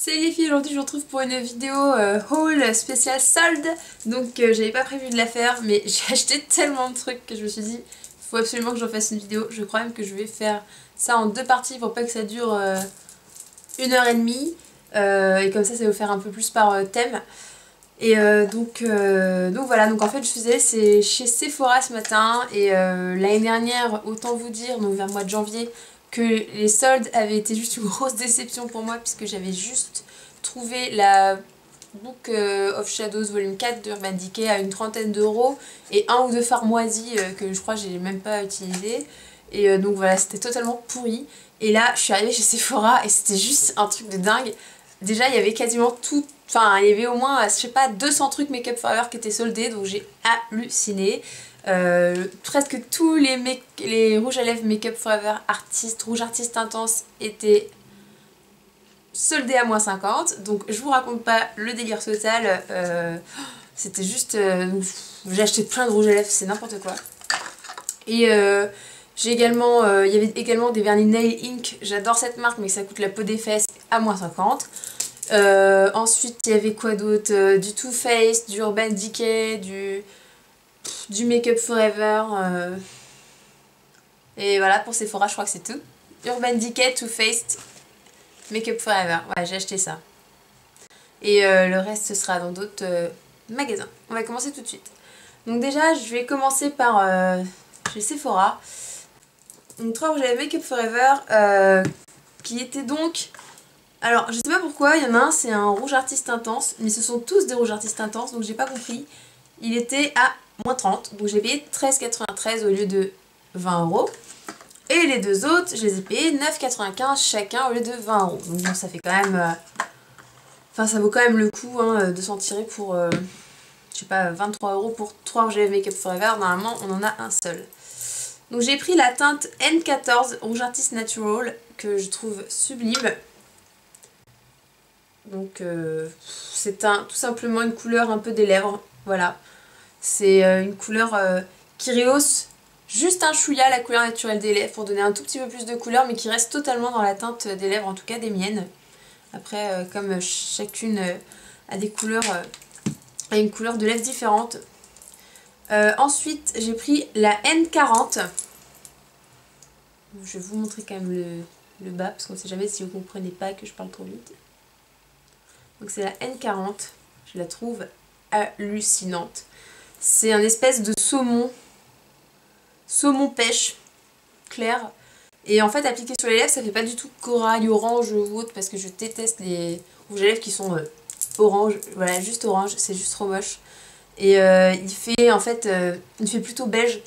Salut les filles, aujourd'hui je vous retrouve pour une vidéo haul spéciale solde. Donc j'avais pas prévu de la faire, mais j'ai acheté tellement de trucs que je me suis dit faut absolument que j'en fasse une vidéo. Je crois même que je vais faire ça en deux parties pour pas que ça dure 1h30. Et comme ça va vous faire un peu plus par thème. Et donc voilà, donc en fait je faisais c'est chez Sephora ce matin. Et l'année dernière, autant vous dire, donc vers le mois de janvier, que les soldes avaient été juste une grosse déception pour moi, puisque j'avais juste trouvé la Book of Shadows volume 4 d'Urban Decay à une trentaine d'euros et un ou deux fards moisis que je crois que j'ai même pas utilisé. Et donc voilà, c'était totalement pourri. Et là je suis arrivée chez Sephora et c'était juste un truc de dingue. Déjà il y avait quasiment tout, enfin il y avait au moins je sais pas 200 trucs Make Up Forever qui étaient soldés, donc j'ai halluciné. Presque tous les rouges à lèvres Make Up Forever Artist, rouge artiste intense étaient soldés à moins 50. Donc je vous raconte pas le délire total. C'était juste... j'ai acheté plein de rouges à lèvres, c'est n'importe quoi. Et j'ai également... il y avait également des vernis Nail Ink. J'adore cette marque mais ça coûte la peau des fesses à moins 50. Ensuite il y avait quoi d'autre, du Too Faced, du Urban Decay, du Make Up Forever. Et voilà, pour Sephora, je crois que c'est tout. Urban Decay, Too Faced, Make Up Forever. Ouais, j'ai acheté ça. Et le reste, ce sera dans d'autres magasins. On va commencer tout de suite. Donc déjà, je vais commencer par chez Sephora. Donc 3 rouges à lèvres Make Up Forever qui étaient donc... Alors, je sais pas pourquoi, il y en a un, c'est un rouge artiste intense, mais ce sont tous des rouges artistes intenses, donc j'ai pas compris. Il était à moins 30, donc j'ai payé 13,93 au lieu de 20 euros. Et les deux autres, je les ai payés 9,95 chacun au lieu de 20 euros. Donc bon, ça fait quand même... Enfin, ça vaut quand même le coup hein, de s'en tirer pour, je sais pas, 23 euros pour 3 rouges à lèvres Make Up Forever. Normalement, on en a un seul. Donc j'ai pris la teinte N14 Rouge Artist Natural, que je trouve sublime. Donc c'est tout simplement une couleur un peu des lèvres, voilà. C'est une couleur qui rehausse juste un chouïa la couleur naturelle des lèvres pour donner un tout petit peu plus de couleur, mais qui reste totalement dans la teinte des lèvres, en tout cas des miennes. Après, comme chacune a des couleurs, a une couleur de lèvres différente. Ensuite, j'ai pris la N40. Je vais vous montrer quand même le bas, parce qu'on ne sait jamais si vous ne comprenez pas que je parle trop vite. Donc c'est la N40, je la trouve hallucinante. C'est un espèce de saumon pêche clair. Et en fait appliqué sur les lèvres ça fait pas du tout corail, orange ou autre, parce que je déteste les rouges à lèvres qui sont orange. Voilà, juste orange, c'est juste trop moche. Et il fait en fait, il fait plutôt beige.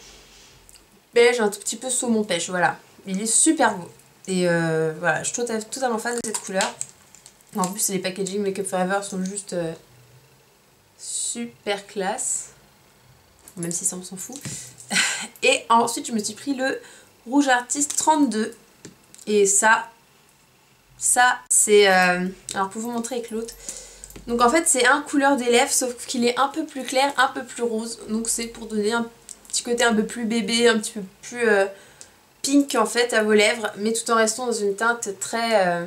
Beige, un tout petit peu saumon pêche, voilà. Il est super beau. Et voilà, je suis totalement fan de cette couleur. En plus les packaging Make Up Forever sont juste super classe. Même si ça on s'en fout. Et ensuite je me suis pris le Rouge Artist 32. Et ça c'est... alors pour vous montrer avec l'autre. Donc en fait c'est un couleur des lèvres, sauf qu'il est un peu plus clair, un peu plus rose. Donc c'est pour donner un petit côté un peu plus bébé, un petit peu plus pink en fait à vos lèvres. Mais tout en restant dans une teinte très...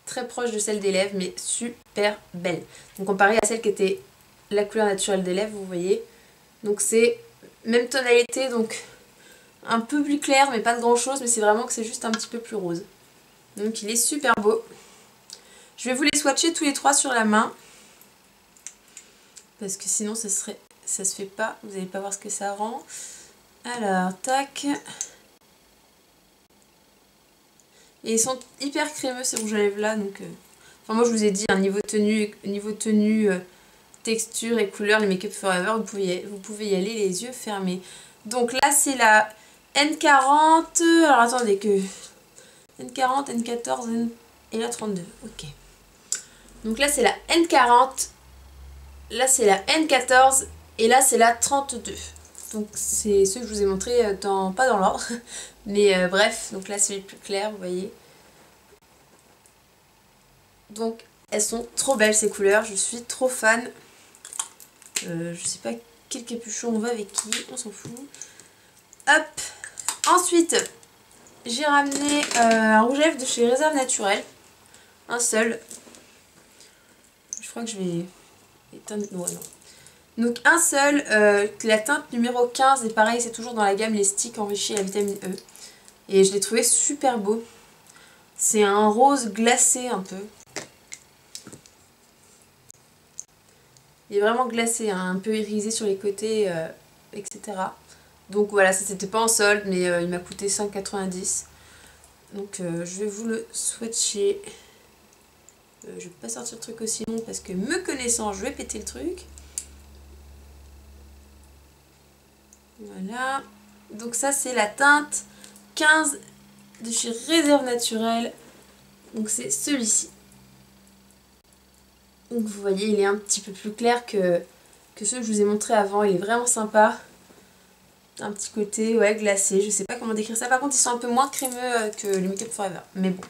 très proche de celle des lèvres, mais super belle. Donc comparé à celle qui était la couleur naturelle des lèvres, vous voyez. Donc c'est même tonalité, donc un peu plus clair, mais pas de grand chose, mais c'est vraiment que c'est juste un petit peu plus rose. Donc il est super beau. Je vais vous les swatcher tous les trois sur la main, parce que sinon ça se fait pas, vous n'allez pas voir ce que ça rend. Alors, tac. Et ils sont hyper crémeux ces rouges à lèvres là, donc... Enfin moi je vous ai dit, niveau tenue, texture et couleur, les Make Up Forever, vous pouvez y aller les yeux fermés. Donc là c'est la N40, alors attendez que... N40, N14 et la 32, ok. Donc là c'est la N40, là c'est la N14 et là c'est la 32. Donc c'est ceux que je vous ai montré pas dans l'ordre. Mais bref, donc là c'est les plus clairs, vous voyez. Donc elles sont trop belles ces couleurs, je suis trop fan. Je sais pas quel capuchon on va avec qui, on s'en fout. Hop. Ensuite, j'ai ramené un rouge à lèvres de chez Réserve Naturelle. Un seul. Je crois que je vais éteindre... Ouais, non. Donc un seul, la teinte numéro 15, et pareil c'est toujours dans la gamme les sticks enrichis à vitamine E. Et je l'ai trouvé super beau. C'est un rose glacé un peu. Il est vraiment glacé, hein, un peu irisé sur les côtés, etc. Donc voilà, ça c'était pas en solde, mais il m'a coûté 5,90 €. Donc je vais vous le swatcher. Je vais pas sortir le truc aussi long parce que me connaissant, je vais péter le truc. Voilà. Donc ça c'est la teinte 15 de chez Réserve Naturelle. Donc c'est celui-ci. Donc vous voyez, il est un petit peu plus clair que ceux que je vous ai montré avant. Il est vraiment sympa. Un petit côté ouais, glacé. Je sais pas comment décrire ça. Par contre, ils sont un peu moins crémeux que les Make Up For Ever. Mais bon.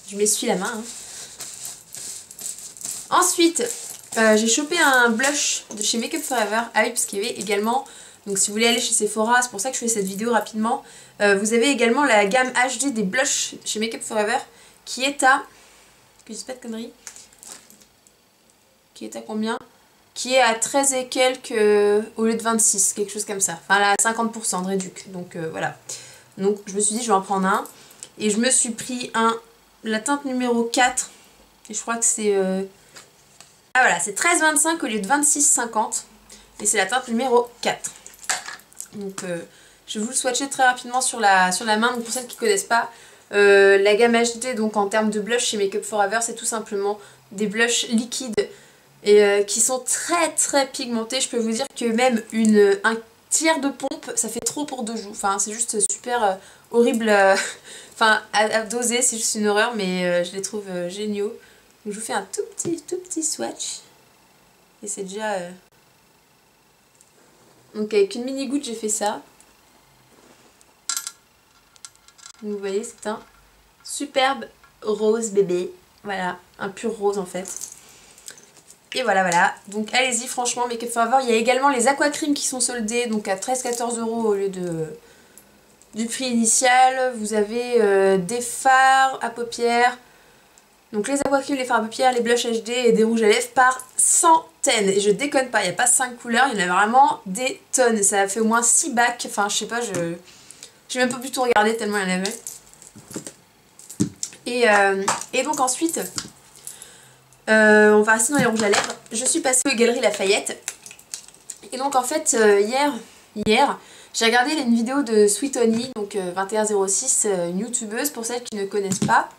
Je m'essuie la main. Hein. Ensuite, j'ai chopé un blush de chez Make Up For Ever. Ah oui, parce qu'il y avait également... Donc si vous voulez aller chez Sephora, c'est pour ça que je fais cette vidéo rapidement. Vous avez également la gamme HD des blushs chez Make Up For Ever. Qui est à... Que je dis pas de conneries. Qui est à combien? Qui est à 13 et quelques au lieu de 26, quelque chose comme ça. Enfin là, 50% de réduc. Donc voilà. Donc je me suis dit, je vais en prendre un. Et je me suis pris la teinte numéro 4. Et je crois que c'est... Ah voilà, c'est 13,25 au lieu de 26,50. Et c'est la teinte numéro 4. Donc je vais vous le swatcher très rapidement sur la main. Donc pour celles qui ne connaissent pas, la gamme HD donc en termes de blush chez Make Up For Ever, c'est tout simplement des blushs liquides et qui sont très très pigmentés. Je peux vous dire que même un tiers de pompe, ça fait trop pour 2 joues. Enfin, c'est juste super horrible. Enfin, à doser, c'est juste une horreur, mais je les trouve géniaux. Donc, je vous fais un tout petit swatch. Et c'est déjà... Donc avec une mini goutte, j'ai fait ça. Donc, vous voyez, c'est un superbe rose bébé. Voilà, un pur rose en fait. Et voilà. Donc allez-y, franchement, Make Up For Ever. Il y a également les aquacreams qui sont soldés, donc à 13-14 € au lieu du prix initial. Vous avez des fards à paupières. Donc les aquacreams, les fards à paupières, les blushs HD et des rouges à lèvres par centaines. Et je déconne pas, il n'y a pas 5 couleurs, il y en a vraiment des tonnes. Ça a fait au moins 6 bacs. Enfin, je sais pas, j'ai même pas pu tout regarder tellement il y en avait. Et donc ensuite... on va rester dans les rouges à lèvres. Je suis passée aux Galeries Lafayette. Et donc en fait hier j'ai regardé une vidéo de Sweet Honey, donc 2106, une youtubeuse pour celles qui ne connaissent pas,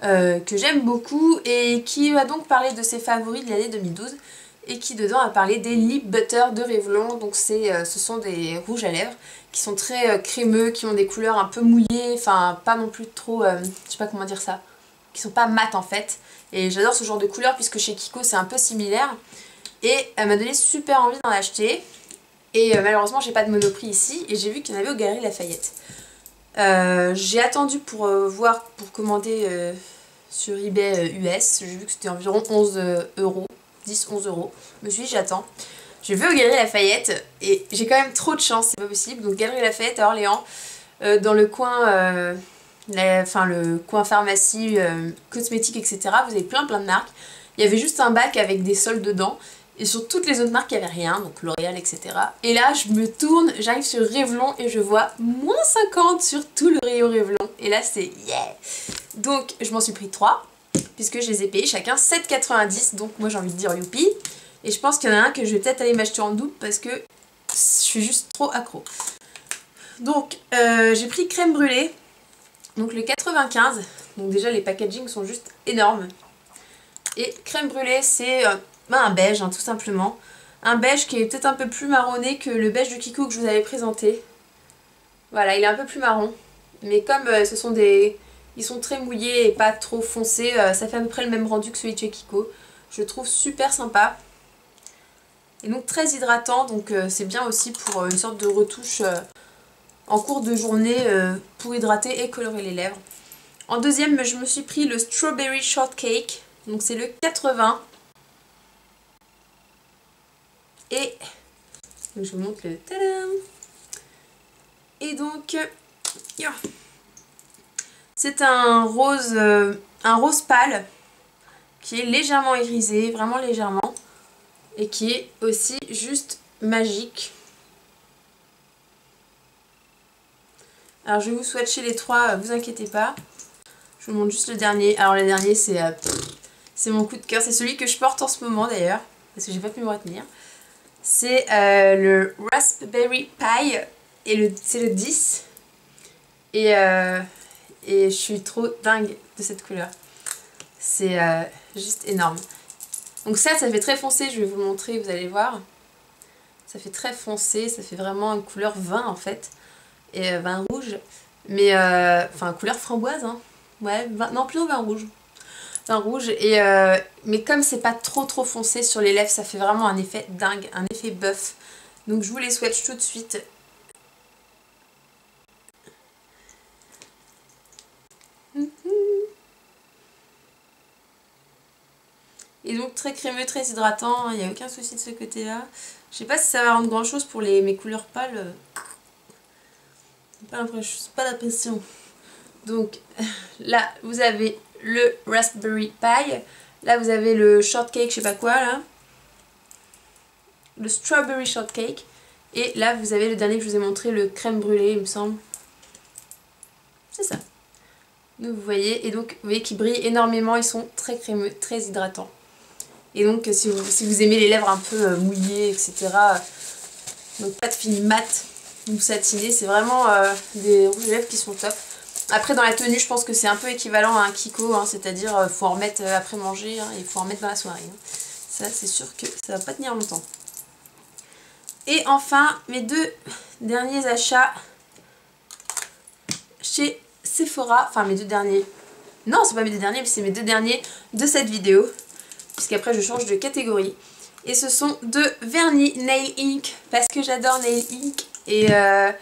que j'aime beaucoup et qui va donc parler de ses favoris de l'année 2012 et qui dedans a parlé des Lip Butter de Revlon. Donc ce sont des rouges à lèvres qui sont très crémeux, qui ont des couleurs un peu mouillées, enfin pas non plus trop, je sais pas comment dire ça, qui sont pas mates en fait. Et j'adore ce genre de couleur puisque chez Kiko c'est un peu similaire. Et elle m'a donné super envie d'en acheter. Et malheureusement j'ai pas de Monoprix ici et j'ai vu qu'il y en avait aux Galeries Lafayette. J'ai attendu pour voir, pour commander sur eBay US. J'ai vu que c'était environ 11 €, 10-11 €. Je me suis dit j'attends. Je vais aux Galeries Lafayette et j'ai quand même trop de chance, c'est pas possible. Donc Galeries Lafayette à Orléans, dans le coin... le coin pharmacie, cosmétique, etc. Vous avez plein de marques. Il y avait juste un bac avec des soldes dedans. Et sur toutes les autres marques, il n'y avait rien. Donc L'Oréal, etc. Et là, je me tourne, j'arrive sur Revlon et je vois moins 50 sur tout le rayon Revlon. Et là, c'est yeah. Donc, je m'en suis pris 3. Puisque je les ai payés chacun 7,90 €. Donc, moi, j'ai envie de dire youpi. Et je pense qu'il y en a un que je vais peut-être aller m'acheter en double parce que je suis juste trop accro. Donc, j'ai pris crème brûlée. Donc le 95, donc déjà les packagings sont juste énormes. Et crème brûlée c'est un beige, hein, tout simplement. Un beige qui est peut-être un peu plus marronné que le beige de Kiko que je vous avais présenté. Voilà, il est un peu plus marron. Mais comme ils sont très mouillés et pas trop foncés, ça fait à peu près le même rendu que celui de chez Kiko. Je le trouve super sympa. Et donc très hydratant, donc c'est bien aussi pour une sorte de retouche... en cours de journée pour hydrater et colorer les lèvres. En deuxième, je me suis pris le Strawberry Shortcake. Donc c'est le 80. Et donc je vous montre le tadam. Et donc c'est un rose pâle qui est légèrement irisé, vraiment légèrement, et qui est aussi juste magique. Alors je vais vous swatcher les trois, vous inquiétez pas. Je vous montre juste le dernier. Alors le dernier c'est mon coup de cœur, c'est celui que je porte en ce moment d'ailleurs, parce que j'ai pas pu me retenir. C'est le Raspberry Pie, et c'est le 10. Et je suis trop dingue de cette couleur. C'est juste énorme. Donc ça fait très foncé, je vais vous le montrer, vous allez voir. Ça fait très foncé, ça fait vraiment une couleur vin en fait. Et vin rouge. Mais enfin couleur framboise hein. Ouais, non plutôt vin rouge. Vin rouge et mais comme c'est pas trop foncé sur les lèvres, ça fait vraiment un effet dingue, un effet bœuf. Donc je vous les swatch tout de suite. Et donc très crémeux, très hydratant, il n'y a aucun souci de ce côté là. Je sais pas si ça va rendre grand chose pour mes couleurs pâles. Pas l'impression. Donc là vous avez le Raspberry Pie. Là vous avez le shortcake, je sais pas quoi là. Le Strawberry Shortcake. Et là vous avez le dernier que je vous ai montré, le crème brûlée il me semble. C'est ça. Donc vous voyez, et donc vous voyez qu'ils brillent énormément, ils sont très crémeux, très hydratants. Et donc si vous aimez les lèvres un peu mouillées, etc. Donc pas de fini mat ou satiné, c'est vraiment des rouges à lèvres qui sont top. Après dans la tenue je pense que c'est un peu équivalent à un Kiko, hein, c'est-à-dire faut en remettre après manger, hein, il faut en remettre dans la soirée. Hein. Ça c'est sûr que ça va pas tenir longtemps. Et enfin mes deux derniers achats chez Sephora, enfin mes deux derniers, non c'est pas mes deux derniers mais c'est mes deux derniers de cette vidéo, puisqu'après je change de catégorie. Et ce sont deux vernis Nail Ink, parce que j'adore Nail Ink. Et à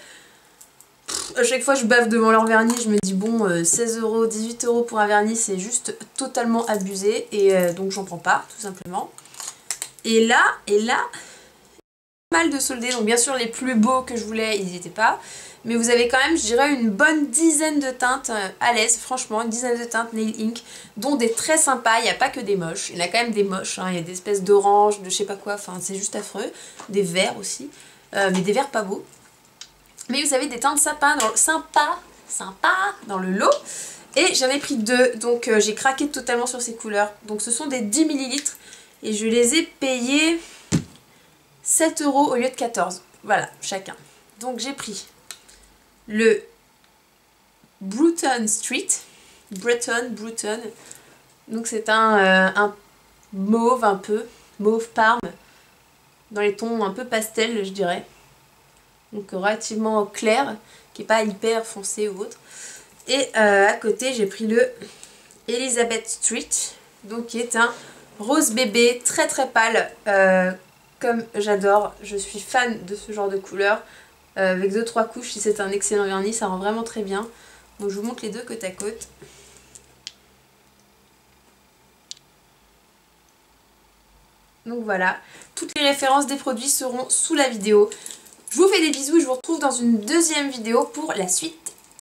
chaque fois je bave devant leur vernis, je me dis bon 16 €, 18 € pour un vernis c'est juste totalement abusé. Et donc j'en prends pas tout simplement. Et là, pas mal de soldés, donc bien sûr les plus beaux que je voulais ils n'y étaient pas. Mais vous avez quand même, je dirais, une bonne dizaine de teintes à l'aise, franchement, une dizaine de teintes Nail Ink, dont des très sympas, il n'y a pas que des moches, il y en a quand même des moches, hein. Il y a des espèces d'orange, de je sais pas quoi, enfin c'est juste affreux, des verts aussi, mais des verts pas beaux. Mais vous avez des teintes sympas dans le lot, et j'en ai pris deux, donc j'ai craqué totalement sur ces couleurs. Donc ce sont des 10 ml, et je les ai payés 7 € au lieu de 14, voilà, chacun. Donc j'ai pris le Bruton Street, Bruton, donc c'est un mauve un peu, mauve parme, dans les tons un peu pastel je dirais, donc relativement clair, qui n'est pas hyper foncé ou autre. Et à côté j'ai pris le Elizabeth Street, donc qui est un rose bébé très pâle, comme j'adore, je suis fan de ce genre de couleur. Avec 2-3 couches, si c'est un excellent vernis, ça rend vraiment très bien. Donc je vous montre les deux côte à côte. Donc voilà, toutes les références des produits seront sous la vidéo. Je vous fais des bisous et je vous retrouve dans une deuxième vidéo pour la suite.